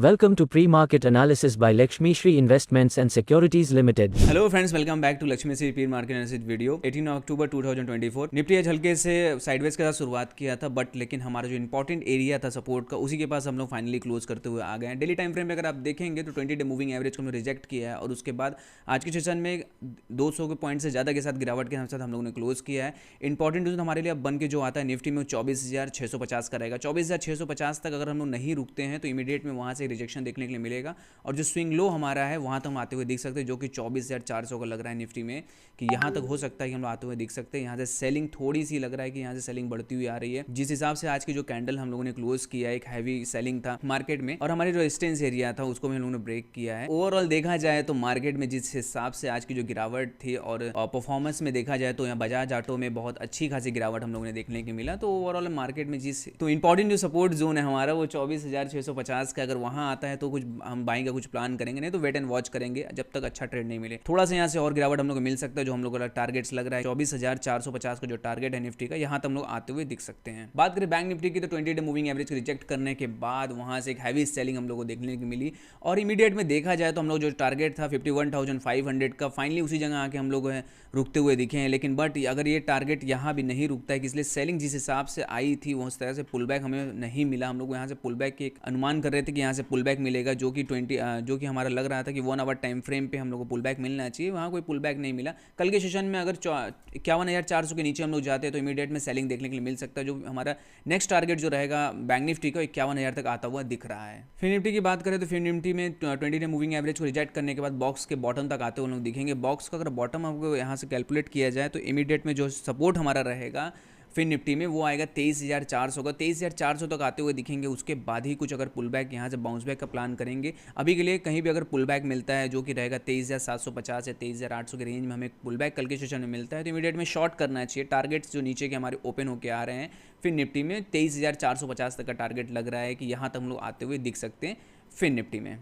Welcome to Pre-Market Analysis by Lakshmi Shri Investments and Securities Limited. Hello friends, welcome back to Lakshmi Shri pre market analysis video. 18 October 2024 Nifty आज हल्के से sideways के साथ शुरुआत किया था, बट लेकिन हमारा जो इंपॉर्टेंट एरिया था सपोर्ट का, उसी के पास हम लोग फाइनली क्लोज करते हुए आ गए हैं। डेली टाइम फ्रेम में अगर आप देखेंगे तो 20 डे मूविंग एवरेज को हमने रिजेक्ट किया है और उसके बाद आज के सेशन में 200 के पॉइंट से ज़्यादा के साथ गिरावट के साथ हम लोगों ने क्लोज किया है। इंपॉर्टेंट न्यूज़ हमारे लिए अब बन के जो आता है निफ्टी में 24,650 का रहेगा। 24,650 तक अगर हम लोग नहीं रुकते हैं तो इमीडिएट में वहाँ से रिजेक्शन देखने के लिए मिलेगा और जो स्विंग लो हमारा है वहाँ तक हम आते हुए दिख सकते हैं, जो कि 24,400 का लग रहा है निफ्टी में कि यहाँ तक हो सकता है कि हम लोग आते हुए दिख सकते हैं। यहाँ से सेलिंग थोड़ी सी लग रहा है कि यहाँ से सेलिंग बढ़ती हुई आ रही है। जिस हिसाब से आज की जो कैंडल हम लोगों ने क्लोज किया है, एक हैवी सेलिंग था मार्केट में और हमारे जो रेजिस्टेंस एरिया था उसको भी हम लोगों ने ब्रेक किया है। ओवरऑल देखा जाए तो मार्केट में जिस हिसाब से आज की जो गिरावट थी और परफॉर्मेंस में देखा जाए तो यहाँ बजाज ऑटो में बहुत अच्छी खासी गिरावट हम लोगों ने देखने को मिला। तो ओवरऑल मार्केट में जिस तो इंपॉर्टेंट जो सपोर्ट जोन है हमारा वो 24,650 का, अगर वहाँ आता है तो कुछ हम बाइंग का कुछ प्लान करेंगे, नहीं तो वेट एंड वॉच करेंगे जब तक अच्छा ट्रेड नहीं मिले। थोड़ा सा यहाँ से और गिरावट हम लोग को मिल सकता है, जो हम लोग का टारगेट्स लग रहा है 24,450 का जो टारगेट है निफ्टी का, यहाँ तक हम लोग आते हुए दिख सकते हैं। बात करें बैंक निफ्टी की तो 20 डे मूविंग एवरेज को रिजेक्ट करने के बाद वहाँ से एक हैवी सेलिंग हम लोग को देखने को मिली और इमीडिएट में देखा जाए तो हम लोग जो टारगेट था 51,500 का, फाइनली उसी जगह आके हम लोग रुकते हुए दिखे हैं। लेकिन बट अगर ये टारगेट यहाँ भी नहीं रुकता है कि इसलिए सेलिंग जिस हिसाब से आई थी उस तरह से पुल बैक हमें नहीं मिला। हम लोग यहाँ से पुल बैक के एक अनुमान कर रहे थे कि यहाँ से पुल बैक मिलेगा, जो कि हमारा लग रहा था कि 1 आवर टाइम फ्रेम पे हम लोग को पुल बैक मिलना चाहिए। वहाँ कोई पुल बैक नहीं मिला। कल के सेशन में अगर 51,400 के नीचे हम लोग जाते हैं तो इमीडिएट में सेलिंग देखने के लिए मिल सकता है। जो हमारा नेक्स्ट टारगेट जो रहेगा बैंक निफ्टी का 51,000 तक आता हुआ दिख रहा है। फिर निफ्टी की बात करें तो फिर निफ्टी में 20 डे मूविंग एवरेज को रिजेक्ट करने के बाद बॉक्स के बॉटम तक आते हुए लोग दिखेंगे। बॉक्स का अगर बॉटम आपको यहाँ से कैलकुलेट किया जाए तो इमीडिएट में जो सपोर्ट हमारा रहेगा फिर निफ्टी में वो आएगा 23,400 का। 23,400 तक आते हुए दिखेंगे। उसके बाद ही कुछ अगर पुल बैक यहाँ से बाउंस बैक का प्लान करेंगे। अभी के लिए कहीं भी अगर पुल बैक मिलता है जो कि रहेगा 23,750 या 23,800 के रेंज में हमें पुल बैक कल के सेशन में मिलता है तो इमीडिएट में शॉर्ट करना चाहिए। टारगेट्स जो नीचे के हमारे ओपन होकर आ रहे हैं फिर निफ्टी में 23,450 तक का टारगेट लग रहा है कि यहाँ तक हम लोग आते हुए दिख सकते हैं फिर निफ्टी में।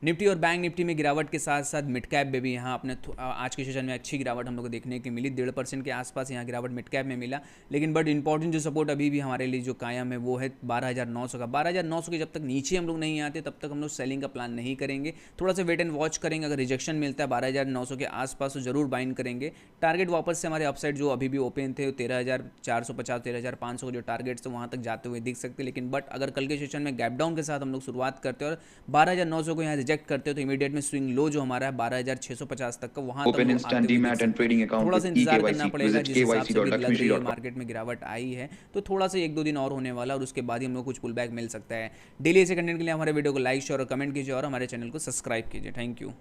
निफ्टी और बैंक निफ्टी में गिरावट के साथ साथ मिड कैप में भी यहाँ अपने आज के सेशन में अच्छी गिरावट हम लोग को देखने की मिली। 1.5% के आसपास यहाँ गिरावट मिड कैप में मिला। लेकिन बट इंपॉर्टेंट जो सपोर्ट अभी भी हमारे लिए जो कायम है वो है 12,900 का। 12,900 के जब तक नीचे हम लोग नहीं आते तब तक हम लोग सेलिंग का प्लान नहीं करेंगे। थोड़ा सा वेट एंड वॉच करेंगे। अगर रिजेक्शन मिलता है 12,900 के आसपास तो जरूर बाइंड करेंगे। टारगेट वापस से हमारे अपसाइड जो अभी भी ओपन थे 13,450 13,500 का जो टारगेट थे वहाँ तक जाते हुए दिख सकते। लेकिन बट अगर कल के सेशन में गैप डाउन के साथ हम लोग शुरुआत करते हैं और 12,900 को यहाँ रिजेक्ट करते हो तो इमीडिएट में स्विंग लो जो हमारा है 12,650 तक का वहां open instant demat and trading account थोड़ा सा इंतजार करना विद पड़ेगा। जिस हिसाब से लग रही है kyc.lakshmi.com मार्केट में गिरावट आई है तो थोड़ा सा 1-2 दिन और होने वाला और उसके बाद ही हम लोग कुछ पुल बैक मिल सकता है। डेली ऐसे कंटेंट के लिए हमारे वीडियो को लाइक शेयर और कमेंट कीजिए और हमारे चैनल को सब्सक्राइब कीजिए। Thank you.